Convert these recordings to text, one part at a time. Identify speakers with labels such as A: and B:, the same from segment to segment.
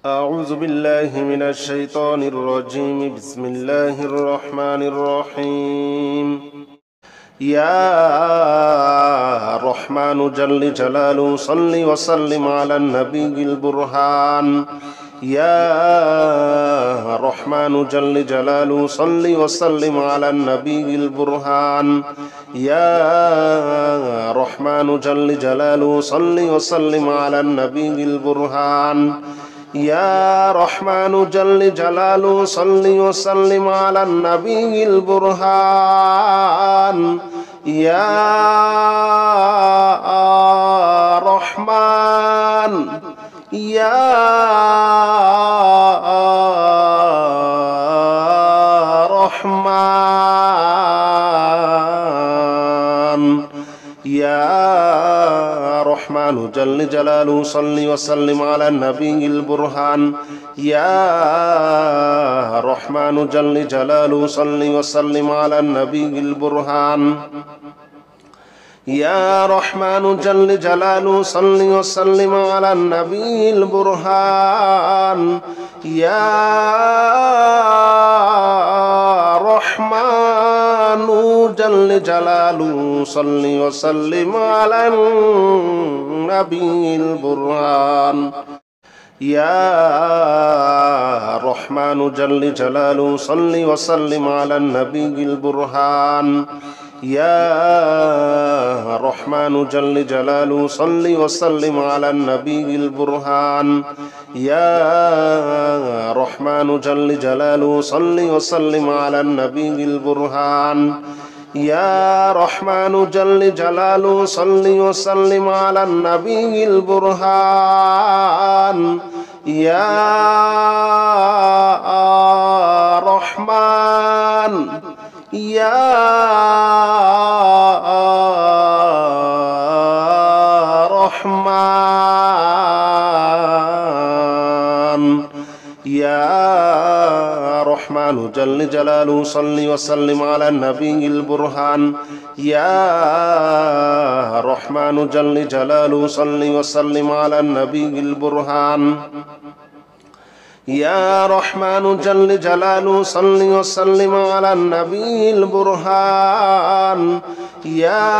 A: أعوذ بالله من الشيطان الرجيم بسم الله الرحمن الرحيم يا رحمن جل جلاله صل وسلم على النبي البرهان يا رحمن جل جلاله صل وسلم على النبي البرهان يا رحمن جل جلاله صل وسلم على النبي البرهان يا رحمن جل جلاله صل وسلم على النبي البرهان يا رحمن يا رحمن يا رحمن جل جلاله صل وسلم على النبي البرهان يا رحمن جل جلاله صل وسلم على النبي البرهان يا رحمن جل جلاله صل وسلم على النبي البرهان يا رحمن جل جلاله صل وسلم على النبي البرهان يا رحمن جل جلاله صل وسلم على النبي البرهان يا رحمن جل جلاله صل وسلم على النبي البرهان يا رحمن جل جلاله صل وسلم على النبي البرهان يا رحمن جل جلاله صل وسلم على النبي البرهان يا رحمن يا رحمن يا رحمن جل جلاله صل وسلم على النبي البرهان يا رحمن جل جلاله صل وسلم على النبي البرهان يا رحمن جل جلاله صل وسلم على النبي البرهان يا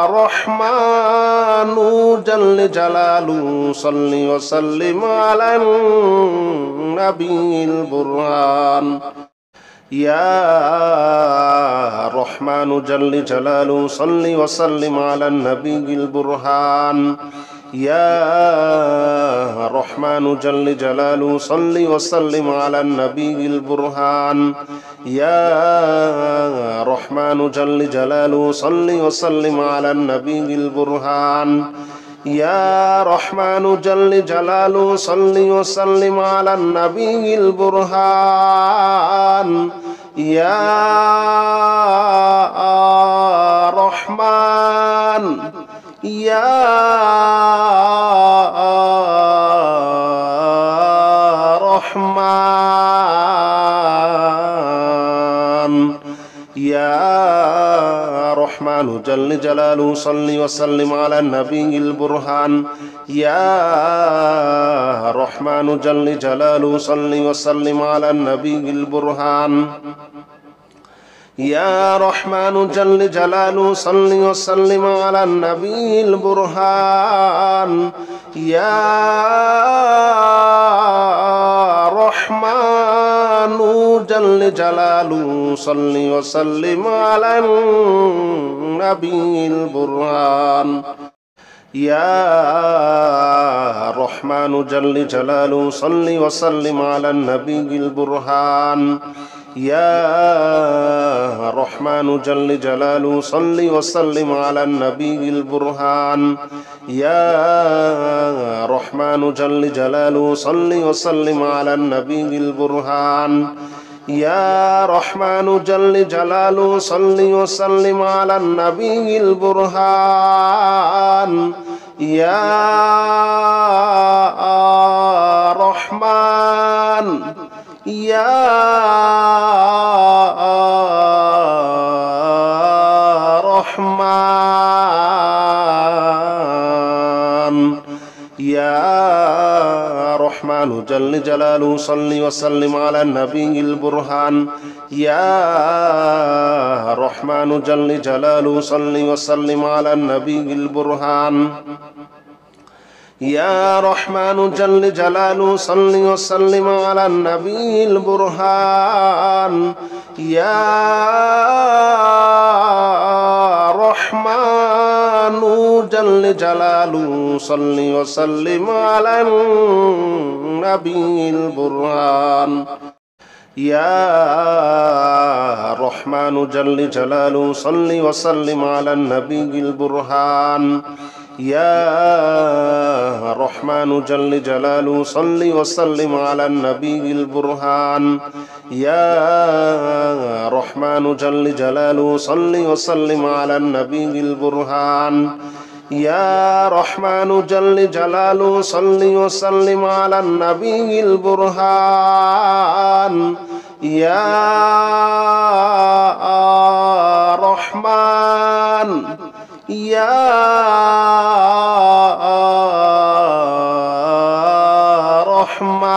A: رحمن جل جلاله صل وسلم على النبي البرهان يا رحمن جل جلاله صل وسلم على النبي البرهان يا رحمن جل جلاله صل وسلم على النبي البرهان يا رحمن جل جلاله صل وسلم على النبي البرهان يا رحمن جل جلاله صل وسلم على النبي البرهان يا رحمن يا رحمن يا رحمن جل جلاله صل وسلم على النبي البرهان يا رحمن جل جلاله صل وسلم على النبي البرهان يا رحمن جل جلاله صل وسلم على النبي البرهان يا رحمن جل جلاله صل وسلم على النبي البرهان يا رحمن جل جلاله صل وسلم على النبي البرهان يا رحمن جل جلاله صل وسلم على النبي البرهان يا رحمن جل جلاله صل وسلم على النبي البرهان يا رحمن جل جلاله صل وسلم على النبي البرهان يا رحمن يا رحمن يا رحمن جل جلاله صل وسلم على النبي البرهان يا رحمن جل جلاله صل وسلم على النبي البرهان يا رحمن جل جلاله صل وسلم على النبي البرهان يا رحمن جل جلاله صل وسلم على النبي البرهان يا رحمن جل جلاله صل وسلم على النبي البرهان يا رحمن جل جلاله صل وسلم على النبي البرهان يا رحمن جل جلاله صل وسلم على النبي البرهان يا رحمن جل جلاله صل وسلم على النبي البرهان يا رحمن يا رحمن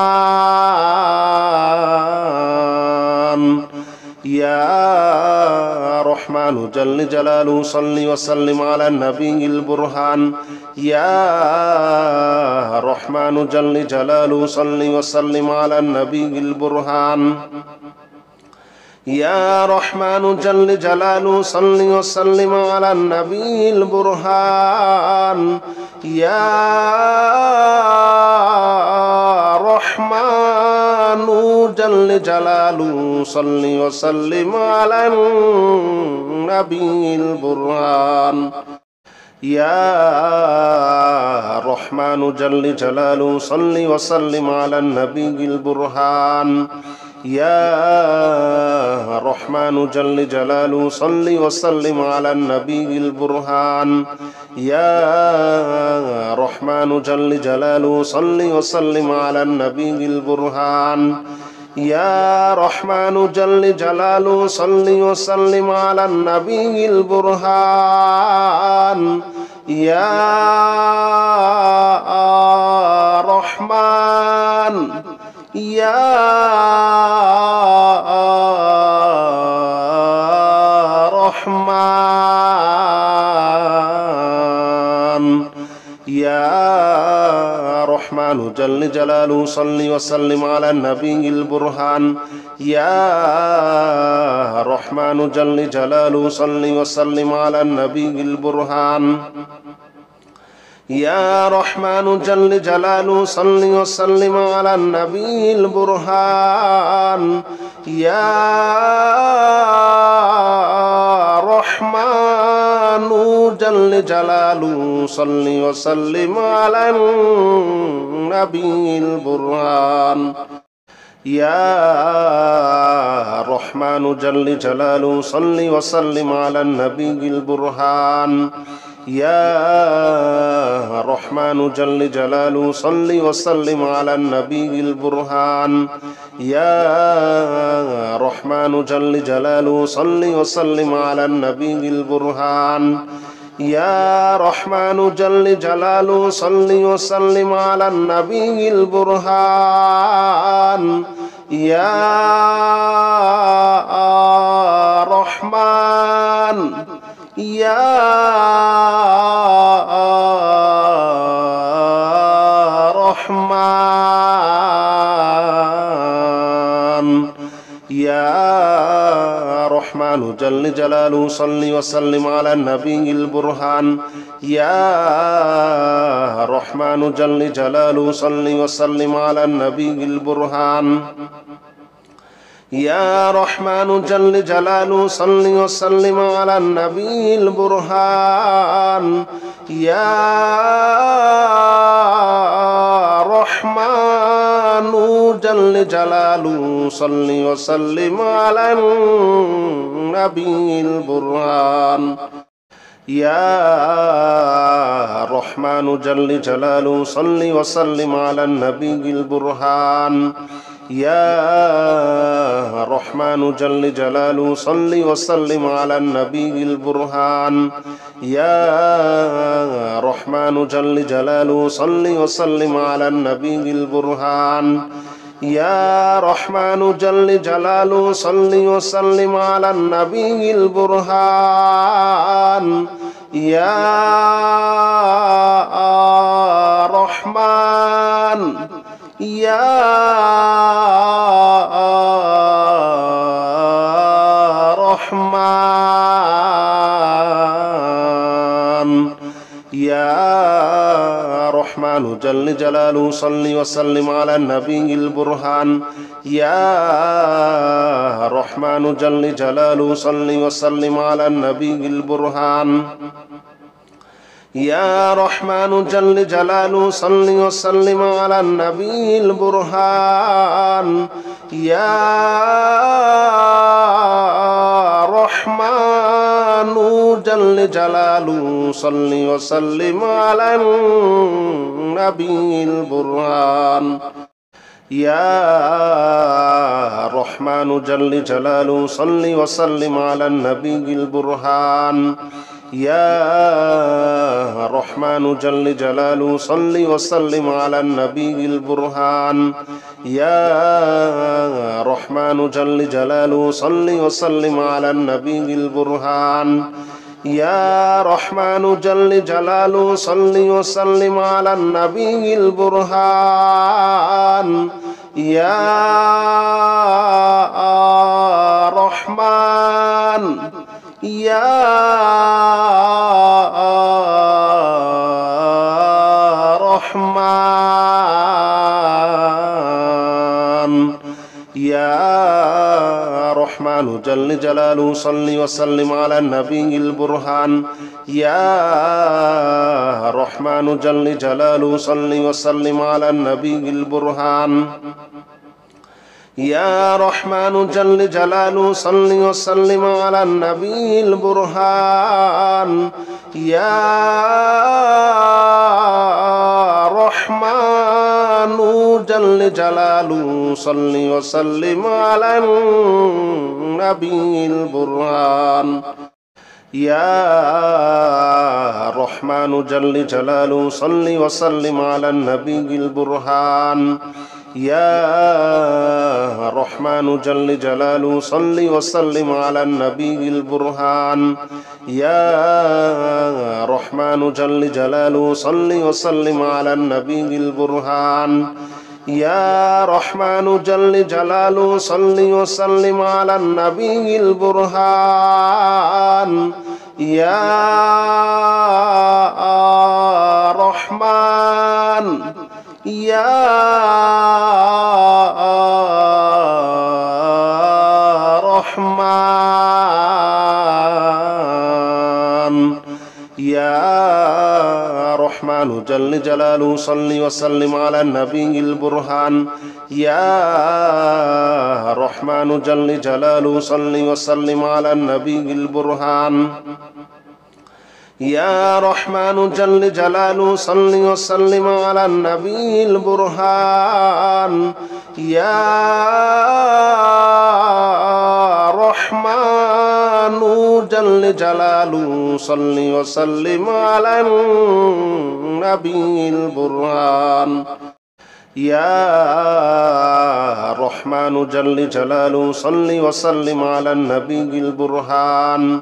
A: يا رحمن جل جلاله صل وسلم على النبي البرهان يا رحمن جل جلاله صل وسلم على النبي البرهان يا رحمن جل جلاله صل وسلم على النبي البرهان يا رحمن جل جلاله صل وسلم على النبي البرهان يا رحمن جل جلاله صل وسلم على النبي البرهان يا رحمن جل جلاله صل وسلم على النبي البرهان يا رحمن جل جلاله صل وسلم على النبي البرهان يا رحمن جل جلاله صل وسلم على النبي البرهان يا رحمن يا رحمن يا رحمن جل جلاله صل وسلم على النبي البرهان يا رحمن جل جلاله صل وسلم على النبي البرهان يا رحمن جل جلاله صل وسلم على النبي البرهان يا رحمن جل جلاله صل وسلم على النبي البرهان يا رحمن جل جلاله صل وسلم على النبي البرهان يا رحمن جل جلاله صل وسلم على النبي البرهان يا رحمن جل جلاله صل وسلم على النبي البرهان يا رحمن جل جلاله صل وسلم على النبي البرهان يا رحمن يا رحمن يا رحمن جل جلاله صل وسلم على النبي البرهان يا رحمن جل جلاله صل وسلم على النبي البرهان يا رحمن جل جلاله صل وسلم على النبي البرهان يا رحمن جل جلاله صل وسلم على النبي البرهان يا رحمن جل جلاله صل وسلم على النبي البرهان يا رحمن جل جلاله صل وسلم على النبي البرهان يا رحمن جل جلاله صل وسلم على النبي البرهان يا رحمن جل جلاله صل وسلم على النبي البرهان يا رحمن يا رحمن يا رحمن جل جلاله صل وسلم على النبي البرهان يا رحمن جل جلاله صل وسلم على النبي البرهان يا رحمن جل جلاله صل وسلم على النبي البرهان يا رحمن جل جلاله صل وسلم على النبي البرهان يا رحمن جل جلاله صل وسلم على النبي البرهان يا رحمن جل جلاله صل وسلم على النبي البرهان يا رحمن جل جلاله صل وسلم على النبي البرهان يا رحمن جل جلاله صل وسلم على النبي البرهان يا رحمن يا رحمن يا رحمن جل جلاله صل وسلم على النبي البرهان يا رحمن جل جلاله صل وسلم على النبي البرهان يا رحمن جل جلاله صل وسلم على النبي البرهان يا رحمن جل جلاله صل وسلم على النبي البرهان يا رحمن جل جلاله صل وسلم على النبي البرهان يا رحمن جل جلاله صل وسلم على النبي البرهان يا رحمن جل جلاله صل وسلم على النبي البرهان يا رحمن جل جلاله صل وسلم على النبي البرهان يا رحمن يا رحمن يا رحمن جل جلاله صل وسلم على النبي البرهان يا رحمن جل جلاله صل وسلم على النبي البرهان يا رحمن جل جلاله صل وسلم على النبي البرهان يا رحمن جل جلاله صل وسلم على النبي البرهان يا رحمن جل جلاله صل وسلم على النبي البرهان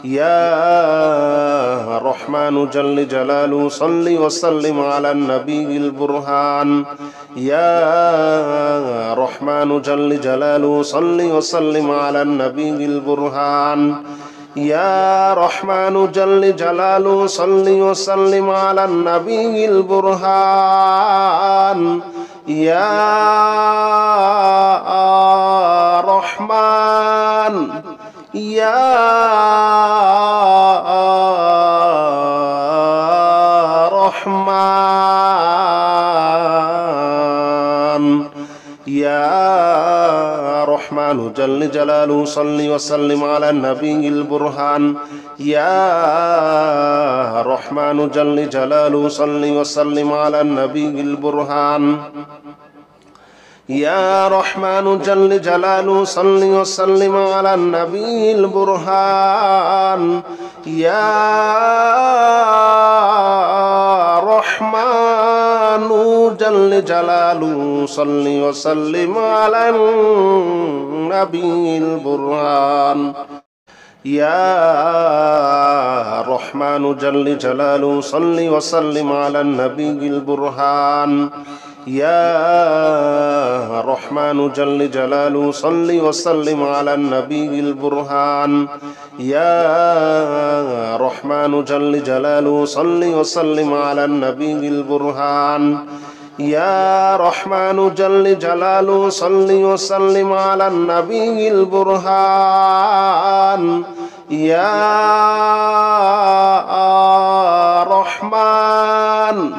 A: يا رحمن جل جلاله صل وسلم على النبي البرهان يا رحمن جل جلاله صل وسلم على النبي البرهان يا رحمن جل جلاله صل وسلم على النبي البرهان يا رحمن يا رحمن يا رحمن جل جلاله صل وسلم على النبي البرهان يا رحمن جل جلاله صل وسلم على النبي البرهان يا رحمن جل جلاله صل وسلم على النبي البرهان يا رحمن جل جلاله صل وسلم على النبي البرهان يا رحمن جل جلاله صل وسلم على النبي البرهان يا رحمن جل جلاله صل وسلم على النبي البرهان يا رحمن جل جلاله صل وسلم على النبي البرهان يا رحمن جل جلاله صل وسلم على النبي البرهان يا رحمن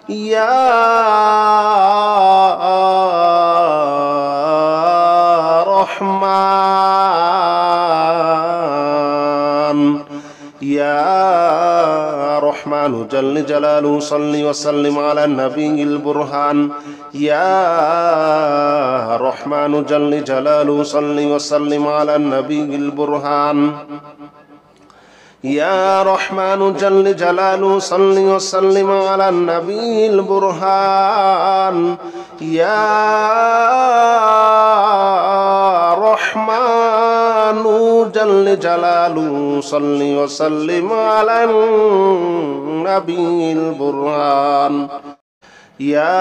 A: يا رحمن يا رحمن جل جلاله صل وسلم على النبي البرهان يا رحمن جل جلاله صل وسلم على النبي البرهان يا رحمن جل جلاله صل وسلم على النبي البرهان يا رحمن جل جلاله صل وسلم على النبي البرهان يا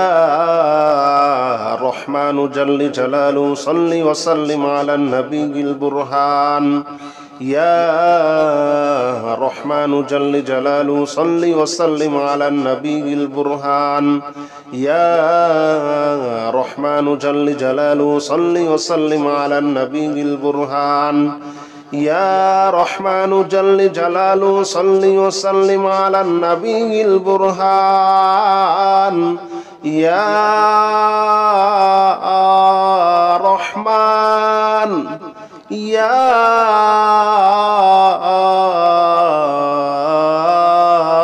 A: رحمن جل جلاله صل وسلم على النبي البرهان يا رحمن جل جلاله صل وسلم على النبي البرهان يا رحمن جل جلاله صل وسلم على النبي البرهان يا رحمن جل جلاله صل وسلم على النبي البرهان يا رحمن يا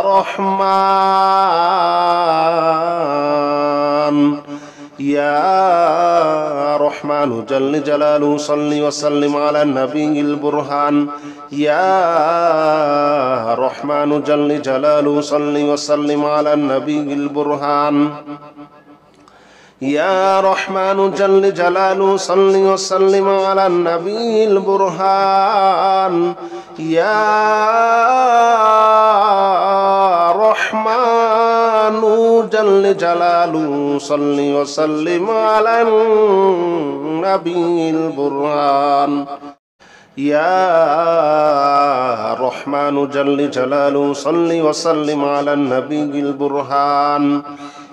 A: رحمن يا رحمن جل جلاله صل وسلم على النبي البرهان يا رحمن جل جلاله صل وسلم على النبي البرهان يا رحمن جل جلاله صل وسلم على النبي البرهان يا رحمن جل جلاله صل وسلم على النبي البرهان يا رحمن جل جلاله صل وسلم على النبي البرهان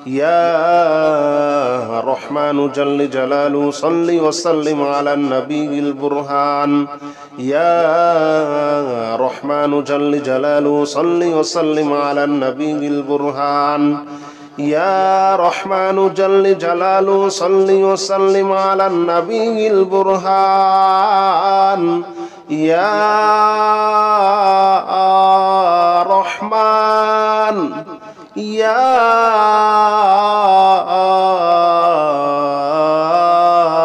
A: يا رحمن جل جلاله صل وسلم على النبي البرهان يا رحمن جل جلاله صل وسلم على النبي البرهان يا رحمن جل جلاله صل وسلم على النبي البرهان يا رحمن يا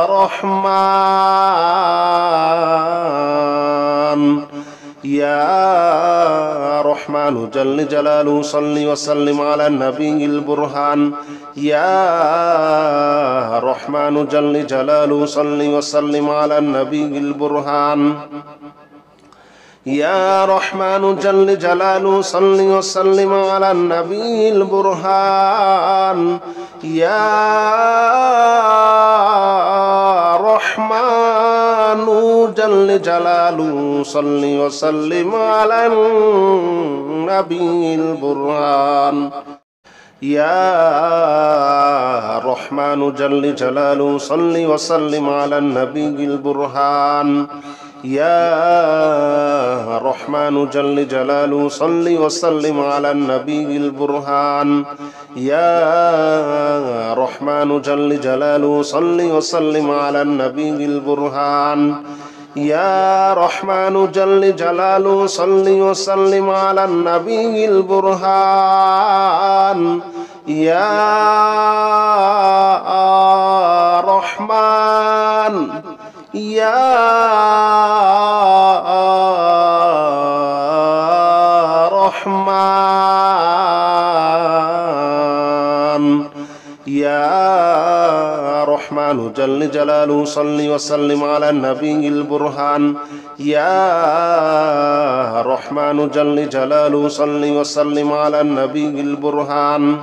A: رحمن يا رحمن جل جلاله صل وسلم على النبي البرهان يا رحمن جل جلاله صل وسلم على النبي البرهان يا رحمن جل جلاله صل وسلم على النبي البرهان يا رحمن جل جلاله صل وسلم على النبي البرهان يا رحمن جل جلاله صل وسلم على النبي البرهان يا رحمن جل جلاله صل وسلم على النبي البرهان يا رحمن جل جلاله صل وسلم على النبي البرهان يا رحمن جل جلاله صل وسلم على النبي البرهان يا رحمن يا رحمن جل جلاله صل وسلم على النبي البرهان يا رحمن جل جلاله صل وسلم على النبي البرهان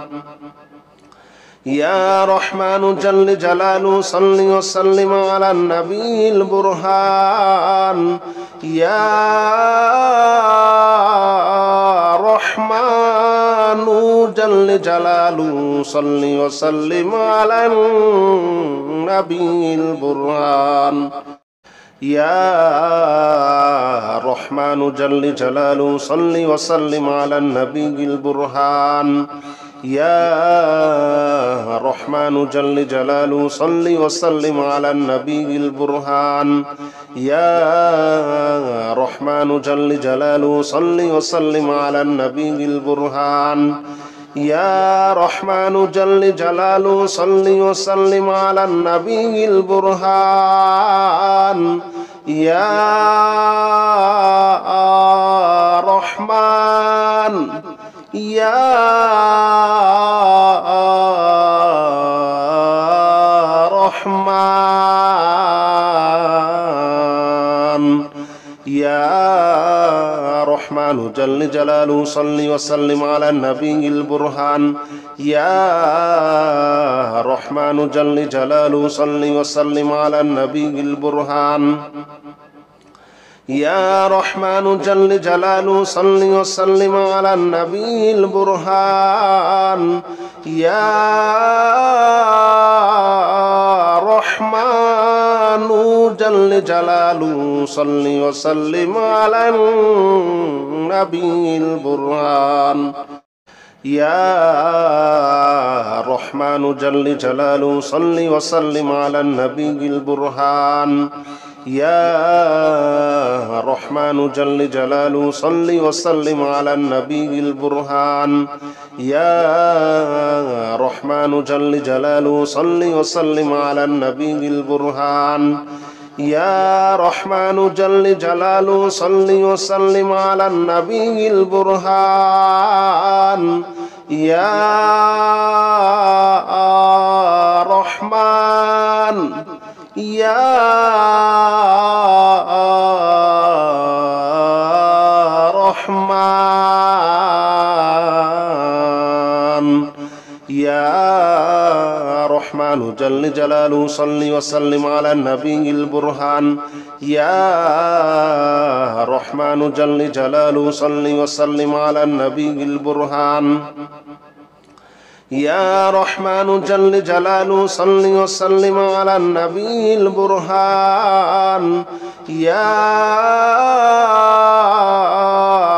A: يا رحمن جل جلاله صل وسلم على النبي البرهان يا رحمن جل جلاله صل وسلم على النبي البرهان يا رحمن جل جلاله صل وسلم على النبي البرهان يا رحمن جل جلاله صل وسلم على النبي البرهان يا رحمن جل جلاله صل وسلم على النبي البرهان يا رحمن جل جلاله صل وسلم على النبي البرهان يا رحمن يا رحمن يا رحمن جل جلاله صل وسلم على النبي البرهان يا رحمن جل جلاله صل وسلم على النبي البرهان يا رحمن جل جلاله صل وسلم على النبي البرهان يا رحمن جل جلاله صل وسلم على النبي البرهان يا رحمن جل جلاله صل وسلم على النبي البرهان يا رحمن جل جلاله صل وسلم على النبي البرهان يا رحمن جل جلاله صل وسلم على النبي البرهان يا رحمن جل جلاله صل وسلم على النبي البرهان يا رحمن يا رحمن يا رحمن جل جلاله صل وسلم على النبي البرهان يا رحمن جل جلاله صل وسلم على النبي البرهان يا رحمن جل جلاله صل وسلم على النبي البرهان يا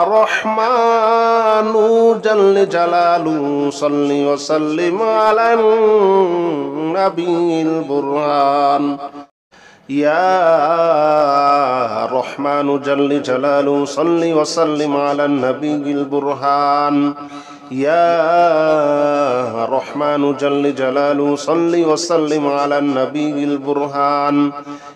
A: رحمن جل جلاله صل وسلم على النبي البرهان يا رحمن جل جلاله صل وسلم على النبي البرهان يا رحمن جل جلاله صل وسلم على النبي البرهان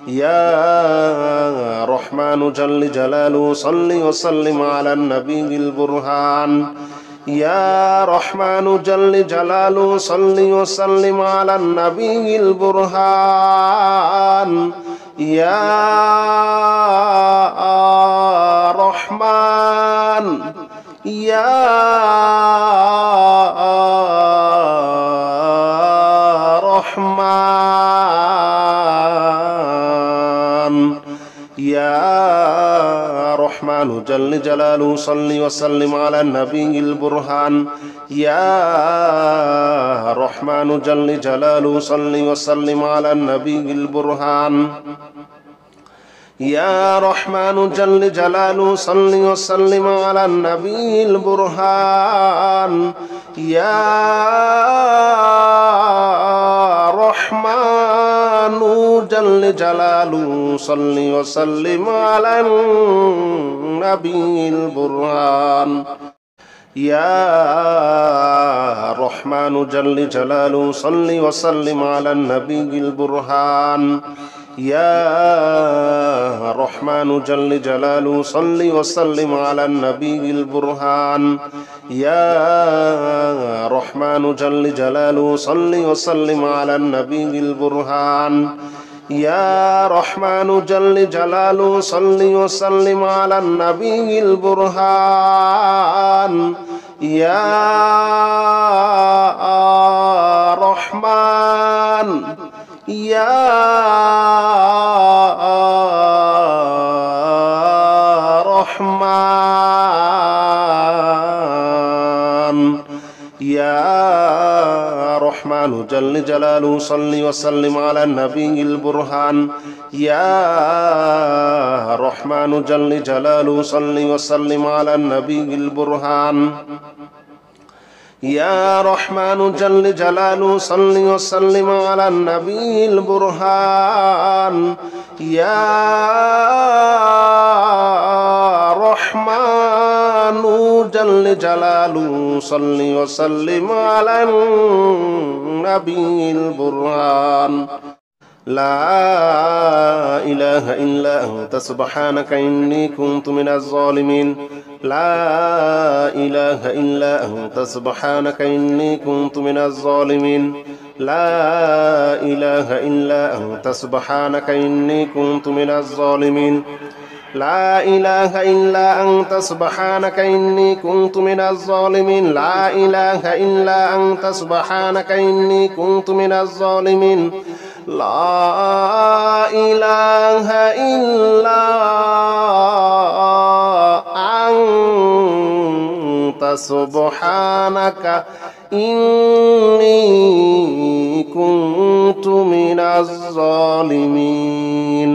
A: يا رحمن جل جلاله صل وسلم على النبي البرهان يا رحمن جل جلاله صل وسلم على النبي البرهان يا رحمن يا رحمن يا رحمن جل جلاله صل وسلم على النبي البرهان يا رحمن جل جلاله صل وسلم على النبي البرهان يا رحمن جل جلاله صل وسلم على النبي البرهان يا رحمن جل جلاله صل وسلم على النبي البرهان يا رحمن جل جلاله صل وسلم على النبي البرهان يا رحمن جل جلاله صل وسلم على النبي البرهان يا رحمن جل جلاله صل وسلم على النبي البرهان يا رحمن جل جلاله صل وسلم على النبي البرهان يا رحمن يا رحمن يا رحمن جل جلاله صل وسلم على النبي البرهان يا رحمن جل جلاله صل وسلم على النبي البرهان يا رحمن جل جلاله صل وسلم على النبي البرهان يا رحمن جل جلاله صل وسلم على النبي البرهان لا إله إلا أنت سبحانك إني كنت من الظالمين لا إله إلا أنت سبحانك إني كنت من الظالمين لا إله إلا أنت سبحانك إني كنت من الظالمين لا إله إلا أنت سبحانك إني كنت من الظالمين لا إله إلا أنت سبحانك إني كنت من الظالمين لا إله إلا أنت سبحانك إني كنت من الظالمين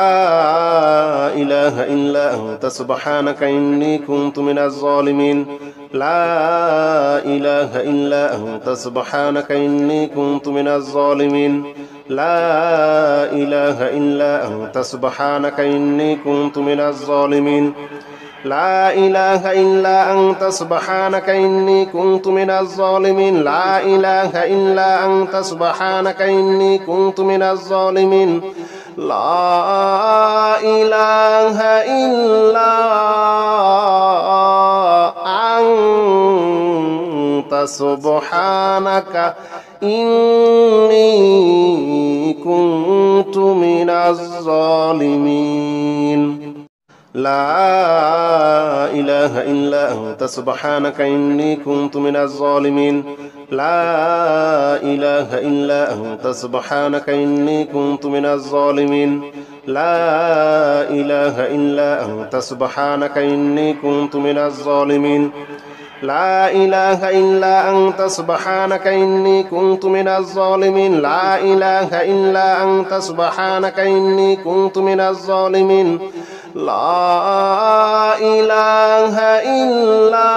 A: لا إله إلا أنت سبحانك إني كنت من الظالمين لا إله إلا أنت سبحانك إني كنت من الظالمين لا إله إلا أنت سبحانك إني كنت من الظالمين لا إله إلا أنت سبحانك إني كنت من الظالمين لا إله إلا أنت سبحانك إني كنت من الظالمين لا إله إلا أنت سبحانك إني كنت من الظالمين لا إله إلا أنت سبحانك إني كنت من الظالمين لا إله إلا أنت سبحانك إني كنت من الظالمين لا إله إلا أنت سبحانك إني كنت من الظالمين لا إله إلا أنت سبحانك إني كنت من الظالمين لا إله إلا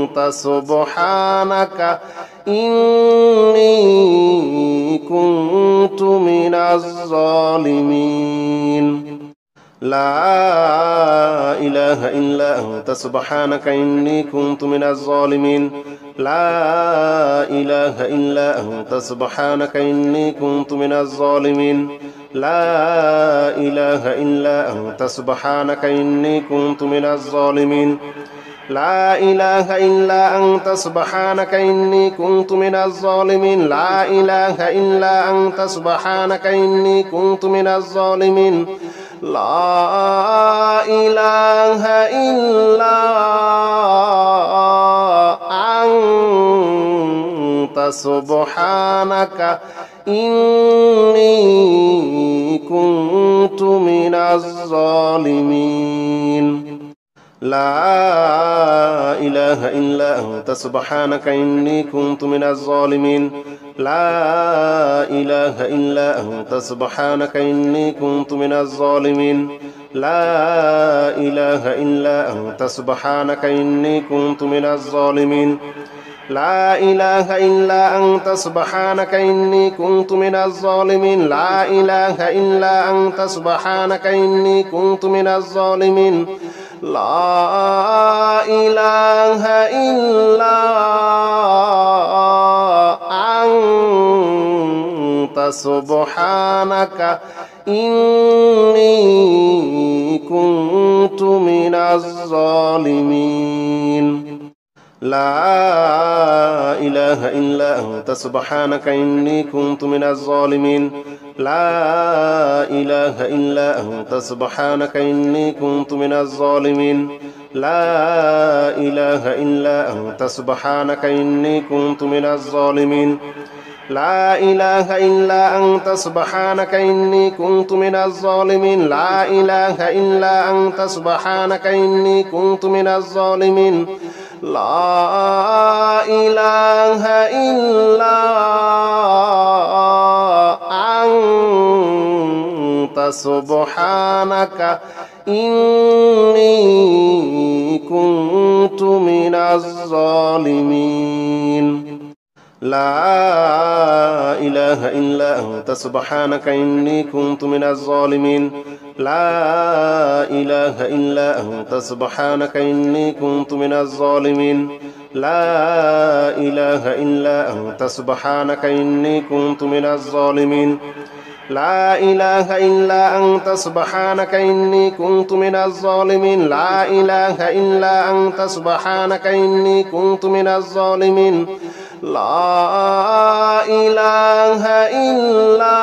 A: أنت سبحانك إني كنت من الظالمين لا إله إلا أنت سبحانك إني كنت من الظالمين لا إله إلا أنت سبحانك إني كنت من الظالمين لا إله إلا أنت سبحانك إني كنت من الظالمين لا إله إلا أنت سبحانك إني كنت من الظالمين لا إله إلا أنت سبحانك إني كنت من الظالمين لا إله إلا أنت سبحانك إني كنت من الظالمين لا إله إلا أنت سبحانك إني كنت من الظالمين لا إله إلا أنت سبحانك إني كنت من الظالمين لا إله إلا أنت سبحانك إني كنت من الظالمين لا إله إلا أنت سبحانك إني كنت من الظالمين لا إله إلا أنت سبحانك إني كنت من الظالمين لا إله إلا أنت سبحانك إني كنت من الظالمين لا إله إلا سبحانك إني كنت من الظالمين لا إله إلا أنت سبحانك إني كنت من الظالمين لا إله إلا أنت سبحانك إني كنت من الظالمين لا إله إلا أنت سبحانك إني كنت من الظالمين لا إله إلا أنت سبحانك إني كنت من الظالمين لا إله إلا أنت سبحانك إني كنت من الظالمين لا إله إلا أنت سبحانك إني كنت من الظالمين لا إله إلا أنت سبحانك إني كنت من الظالمين لا إله إلا أنت سبحانك إني كنت من الظالمين لا إله إلا أنت سبحانك إني كنت من الظالمين لا إله إلا أنت سبحانك إني كنت من الظالمين لا إله إلا أنت سبحانك إني كنت من الظالمين لا إله إلا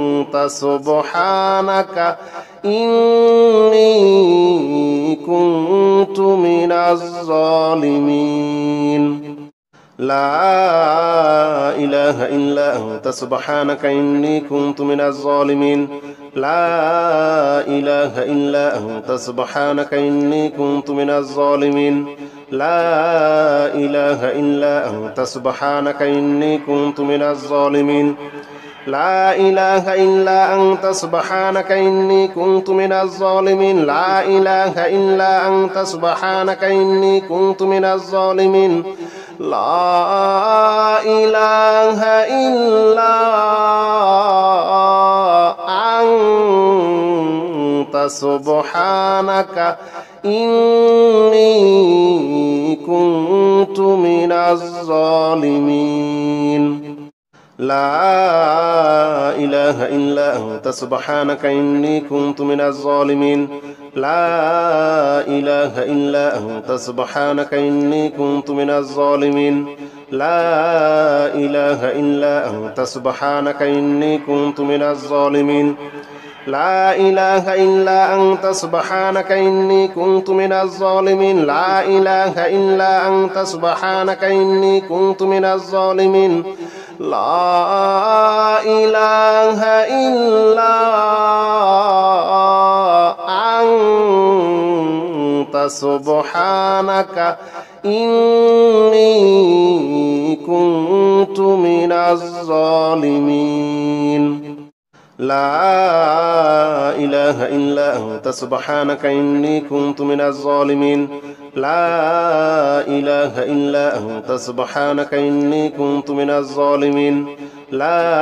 A: أنت سبحانك إني كنت من الظالمين لا إله إلا أنت سبحانك إني كنت من الظالمين لا إله إلا أنت سبحانك إني كنت من الظالمين لا إله إلا أنت سبحانك إني كنت من الظالمين لا إله إلا أنت سبحانك إني كنت من الظالمين لا إله إلا أنت سبحانك إني كنت من الظالمين لا إله إلا أنت سبحانك إني كنت من الظالمين لا إله إلا أنت سبحانك إني كنت من الظالمين لا إله إلا أنت سبحانك إني كنت من الظالمين لا إله إلا أنت سبحانك إني كنت من الظالمين لا إله إلا أنت سبحانك إني كنت من الظالمين لا إله إلا أنت سبحانك إني كنت من الظالمين لا إله إلا أنت سبحانك إني كنت من الظالمين لا إله إلا أنت سبحانك إني كنت من الظالمين لا إله إلا أنت سبحانك إني كنت من الظالمين لا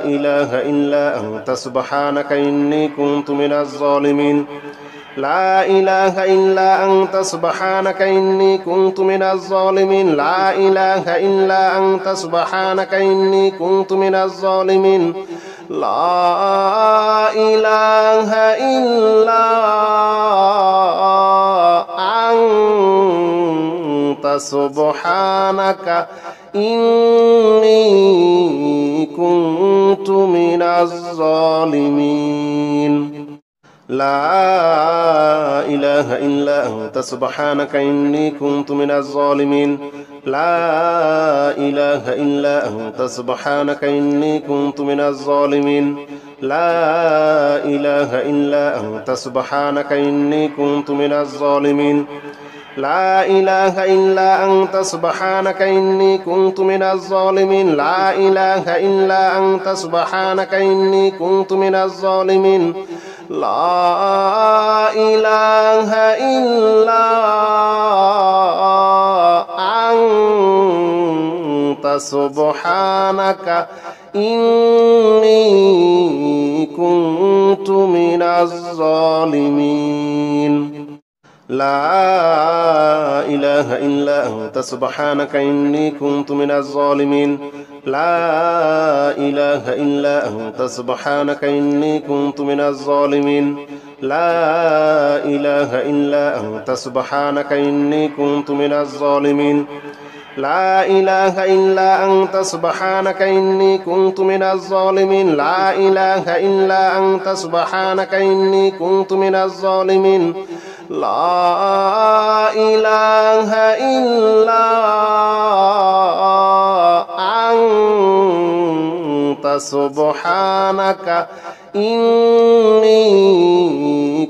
A: إله إلا أنت سبحانك إني كنت من الظالمين لا إله إلا أنت سبحانك إني كنت من الظالمين لا إله إلا أنت سبحانك إني كنت من الظالمين لا إله إلا أنت سبحانك إني كنت من الظالمين لا إله إلا أنت سبحانك إني كنت من الظالمين لا إله إلا أنت سبحانك إني كنت من الظالمين لا إله إلا أنت سبحانك إني كنت من الظالمين لا إله إلا أنت سبحانك إني كنت من الظالمين لا إله إلا أنت سبحانك إني كنت من الظالمين لا إله إلا أنت سبحانك إني كنت من الظالمين لا إله إلا أنت سبحانك إني كنت من الظالمين لا إله إلا أنت سبحانك إني كنت من الظالمين لا إله إلا أنت سبحانك إني كنت من الظالمين لا إله إلا أنت سبحانك إني كنت من الظالمين لا إله إلا أنت سبحانك إني كنت من الظالمين لا إله إلا أنت سبحانك إني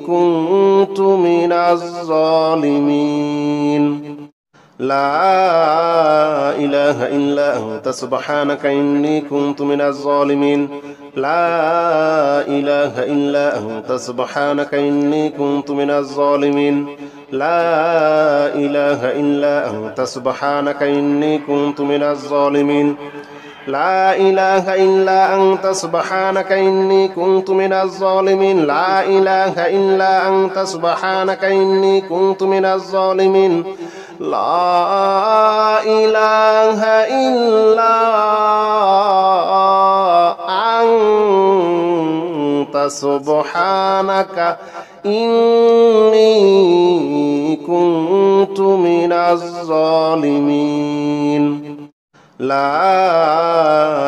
A: كنت من الظالمين لا إله إلا أنت سبحانك إني كنت من الظالمين لا إله إلا أنت سبحانك إني كنت من الظالمين لا إله إلا أنت سبحانك إني كنت من الظالمين لا إله إلا أنت سبحانك إني كنت من الظالمين لا إله إلا أنت سبحانك إني كنت من الظالمين لا إله إلا أنت سبحانك إني كنت من الظالمين لا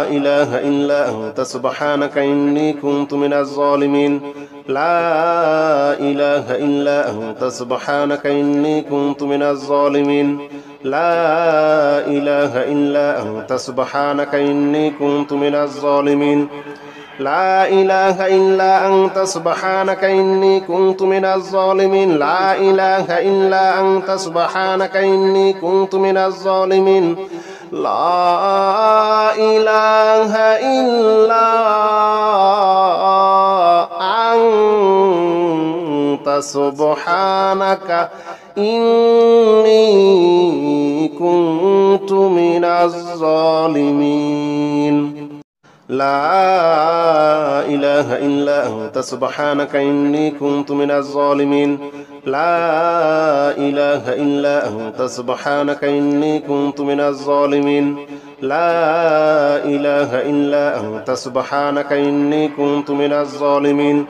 A: إله إلا أنت سبحانك إني كنت من الظالمين لا إله إلا أنت سبحانك إني كنت من الظالمين لا إله إلا أنت سبحانك إني كنت من الظالمين لا إله إلا أنت سبحانك إني كنت من الظالمين لا إله إلا أنت سبحانك إني كنت من الظالمين لا إله إلا أنت سبحانك إني كنت من الظالمين لا إله إلا أنت سبحانك إني كنت من الظالمين لا إله إلا أنت سبحانك إني كنت من الظالمين لا إله إلا أنت سبحانك إني كنت من الظالمين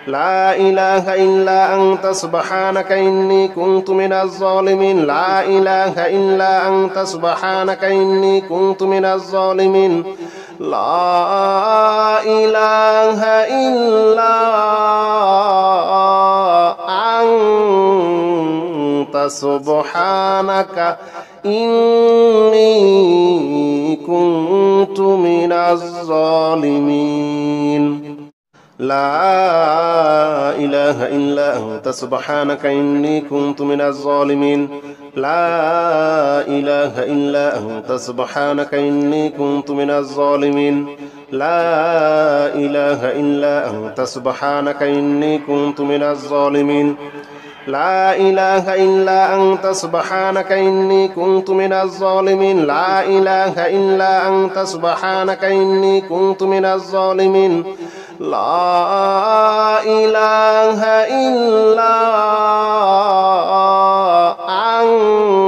A: لا إله إلا أنت سبحانك إني كنت من الظالمين لا إله إلا أنت سبحانك إني كنت من الظالمين لا إله إلا أنت سبحانك إني كنت من الظالمين لا إله إلا أنت سبحانك إني كنت من الظالمين لا إله إلا أنت سبحانك إني كنت من الظالمين لا إله إلا أنت سبحانك إني كنت من الظالمين لا إله إلا أنت سبحانك إني كنت من الظالمين لا إله إلا أنت سبحانك إني كنت من الظالمين لا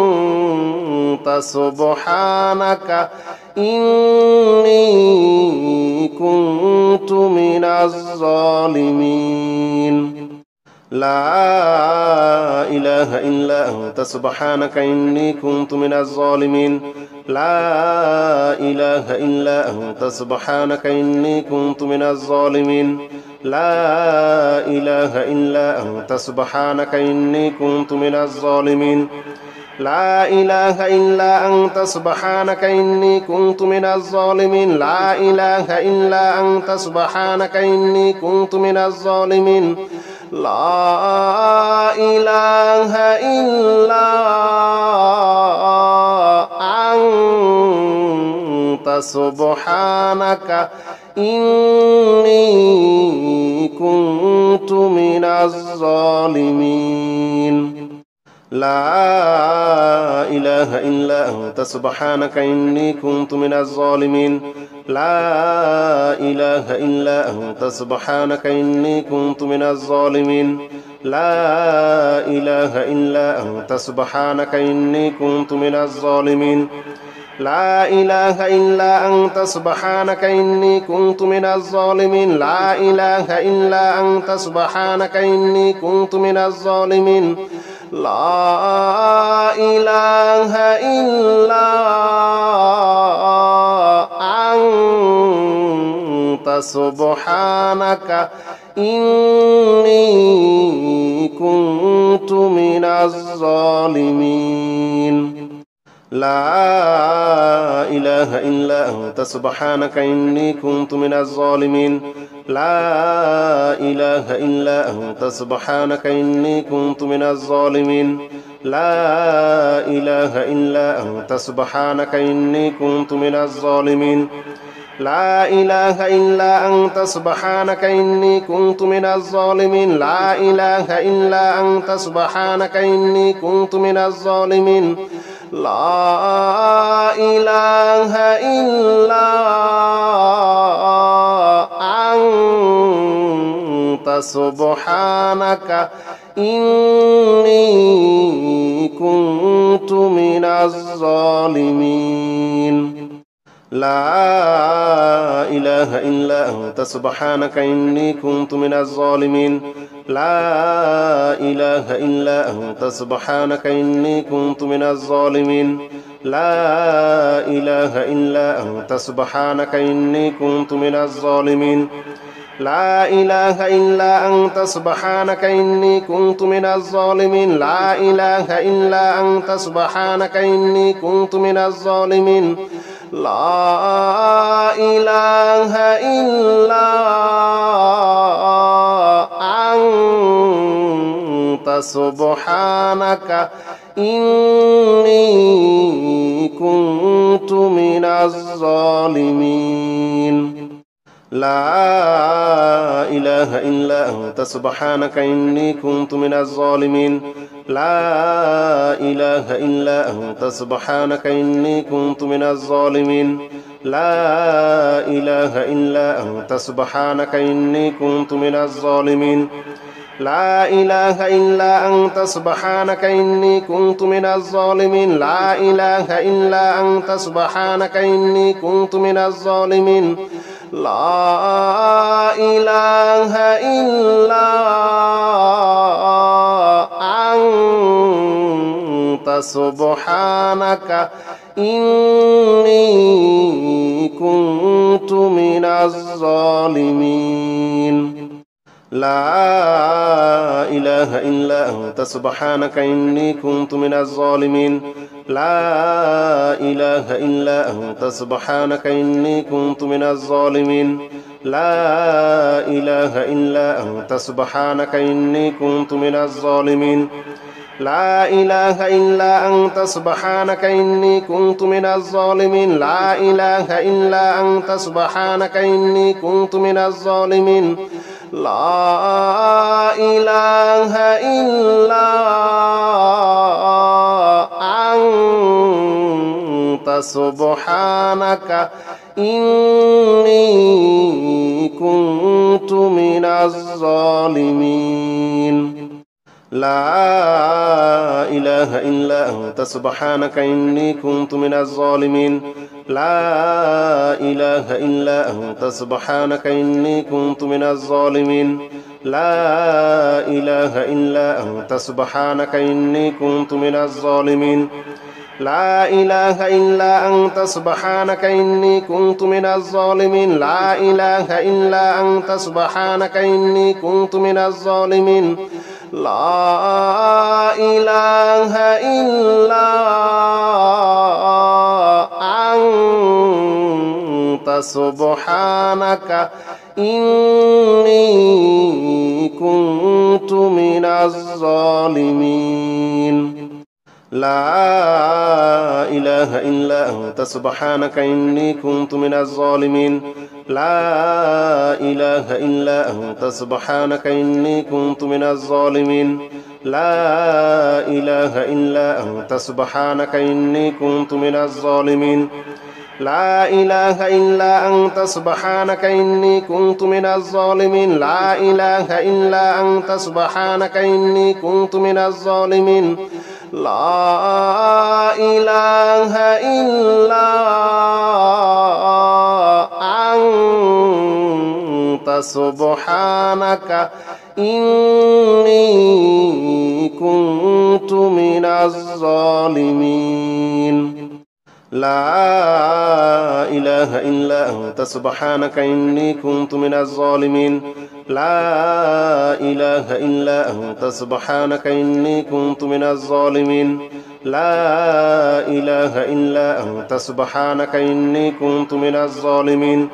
A: إله إلا أنت سبحانك إني كنت من الظالمين لا إله إلا أنت سبحانك إني كنت من الظالمين لا إله إلا أنت سبحانك إني كنت من الظالمين لا إله إلا أنت سبحانك إني كنت من الظالمين لا إله إلا أنت سبحانك إني كنت من الظالمين لا إله إلا أنت سبحانك إني كنت من الظالمين لا إله إلا أنت سبحانك إني كنت من الظالمين لا إله إلا أنت سبحانك إني كنت من الظالمين لا إله إلا أنت سبحانك إني كنت من الظالمين لا إله إلا أنت سبحانك إني كنت من الظالمين لا إله إلا أنت سبحانك إني كنت من الظالمين لا إله إلا أنت سبحانك إني كنت من الظالمين لا إله إلا أنت سبحانك إني كنت من الظالمين لا إله إلا أنت سبحانك إني كنت من الظالمين لا إله إلا أنت سبحانك إني كنت من الظالمين لا إله إلا أنت سبحانك إني كنت من الظالمين لا إله إلا أنت سبحانك إني كنت من الظالمين لا إله إلا أنت سبحانك إني كنت من الظالمين لا إله إلا أنت سبحانك إني كنت من الظالمين لا إله إلا أنت سبحانك إني كنت من الظالمين لا إله إلا أنت سبحانك إني كنت من الظالمين لا إله إلا أنت سبحانك إني كنت من الظالمين لا إله إلا أنت سبحانك إني كنت من الظالمين لا إله إلا أنت سبحانك إني كنت من الظالمين لا إله إلا أنت سبحانك إني كنت من الظالمين لا إله إلا أنت سبحانك إني كنت من الظالمين لا إله إلا أنت سبحانك إني كنت من الظالمين لا إله إلا أنت سبحانك إني كنت من الظالمين لا إله إلا أنت سبحانك إني كنت من الظالمين لا إله إلا أنت سبحانك إني كنت من الظالمين لا إله إلا أنت سبحانك إني كنت من الظالمين لا إله إلا أنت سبحانك إني كنت من الظالمين لا إله إلا أنت سبحانك إني كنت من الظالمين لا إله إلا أنت سبحانك إني كنت من الظالمين لا إله إلا أنت سبحانك إني كنت من الظالمين لا إله إلا أنت سبحانك إني كنت من الظالمين لا إله إلا أنت سبحانك إني كنت من الظالمين لا إله إلا أنت سبحانك إني كنت من الظالمين لا إله إلا أنت سبحانك إني كنت من الظالمين لا إله إلا أنت سبحانك إني كنت من الظالمين لا إله إلا أنت سبحانك إني كنت من الظالمين لا إله إلا أنت سبحانك إني كنت من الظالمين لا إله إلا أنت سبحانك إني كنت من الظالمين لا إله إلا أنت سبحانك إني كنت من الظالمين لا إله إلا أنت سبحانك إني كنت من الظالمين لا إله إلا أنت سبحانك إني كنت من الظالمين لا إله إلا أنت سبحانك إني كنت من الظالمين لا إله إلا أنت سبحانك إني كنت من الظالمين لا إله إلا أنت سبحانك إني كنت من الظالمين لا إله إلا أنت سبحانك إني كنت من الظالمين لا إله إلا أنت سبحانك إني كنت من الظالمين لا إله إلا أنت سبحانك إني كنت من الظالمين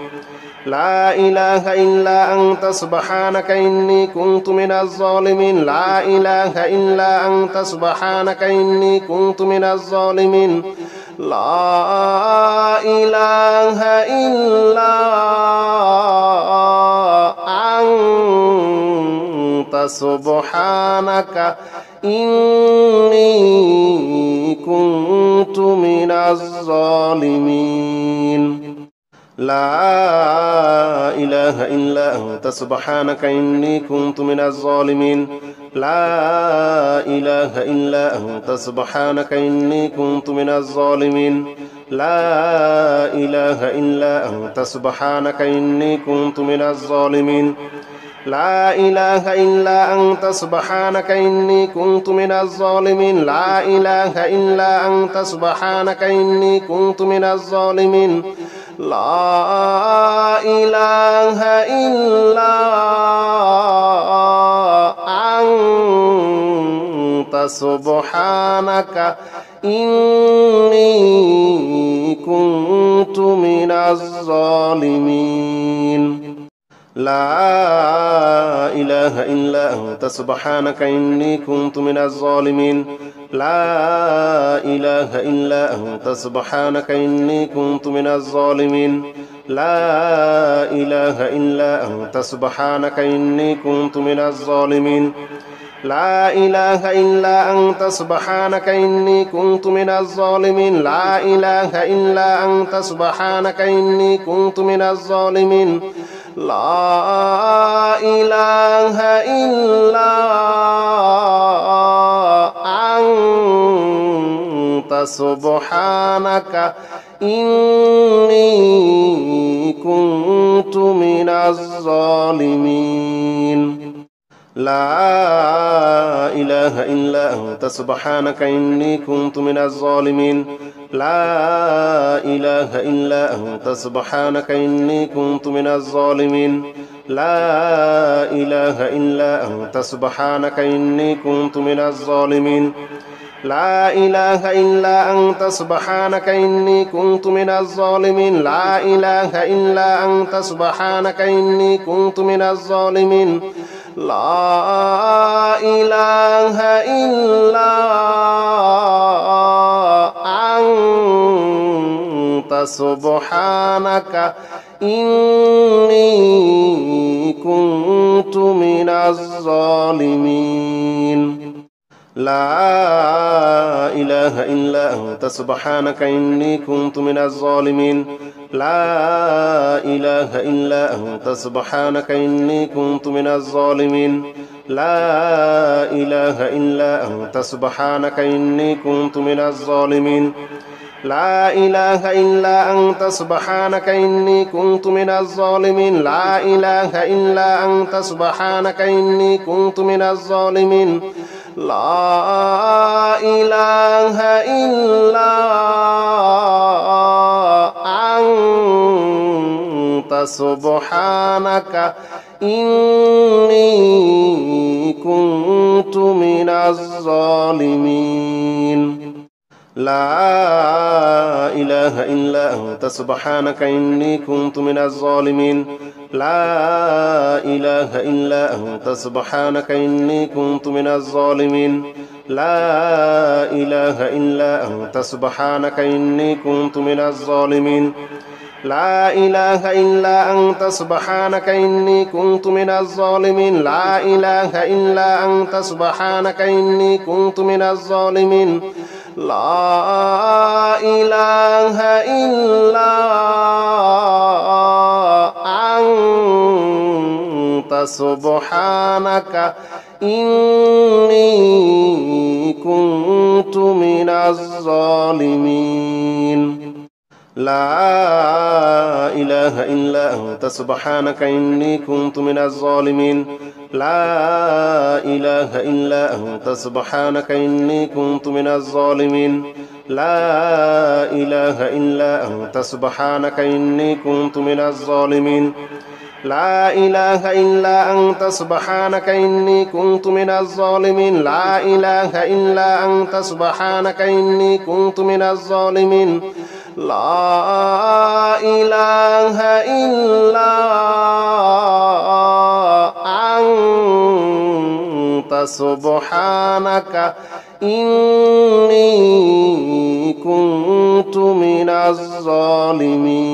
A: لا إله إلا أنت سبحانك إني كنت من الظالمين لا إله إلا أنت سبحانك إني كنت من الظالمين لا إله إلا أنت سبحانك إني كنت من الظالمين لا إله إلا أنت سبحانك إني كنت من الظالمين لا إله إلا أنت سبحانك إني كنت من الظالمين لا إله إلا أنت سبحانك إني كنت من الظالمين لا إله إلا أنت سبحانك إني كنت من الظالمين لا إله إلا أنت سبحانك إني كنت من الظالمين لا إله إلا أنت سبحانك إني كنت من الظالمين لا إله إلا أنت سبحانك إني كنت من الظالمين لا إله إلا أنت سبحانك إني كنت من الظالمين لا إله إلا أنت سبحانك إني كنت من الظالمين لا إله إلا أنت سبحانك إني كنت من الظالمين لا إله إلا أنت سبحانك إني كنت من الظالمين لا إله إلا أنت سبحانك إني كنت من الظالمين لا إله إلا أنت سبحانك إني كنت من الظالمين لا إله إلا أنت سبحانك إني كنت من الظالمين لا إله إلا أنت سبحانك إني كنت من الظالمين لا إله إلا أنت سبحانك إني كنت من الظالمين لا إله إلا أنت سبحانك إني كنت من الظالمين لا إله إلا أنت سبحانك إني كنت من الظالمين لا إله إلا أنت سبحانك إني كنت من الظالمين لا إله إلا أنت سبحانك إني كنت من الظالمين لا إله إلا أنت سبحانك إني كنت من الظالمين لا إله إلا أنت سبحانك إني كنت من الظالمين لا إله إلا أنت سبحانك إني كنت من الظالمين لا إله إلا أنت سبحانك إني كنت من الظالمين لا إله إلا أنت سبحانك إني كنت من الظالمين لا إله إلا أنت سبحانك إني كنت من الظالمين لا إله إلا أنت سبحانك إني كنت من الظالمين لا إله إلا أنت سبحانك إني كنت من الظالمين لا إله إلا أنت سبحانك إني كنت من الظالمين لا إله إلا أنت سبحانك إني كنت من الظالمين لا إله إلا أنت سبحانك إني كنت من الظالمين لا إله إلا أنت سبحانك إني كنت من الظالمين لا إله إلا أنت سبحانك إني كنت من الظالمين لا إله إلا أنت سبحانك إني كنت من الظالمين لا إله إلا أنت سبحانك إني كنت من الظالمين لا إله إلا أنت سبحانك إني كنت من الظالمين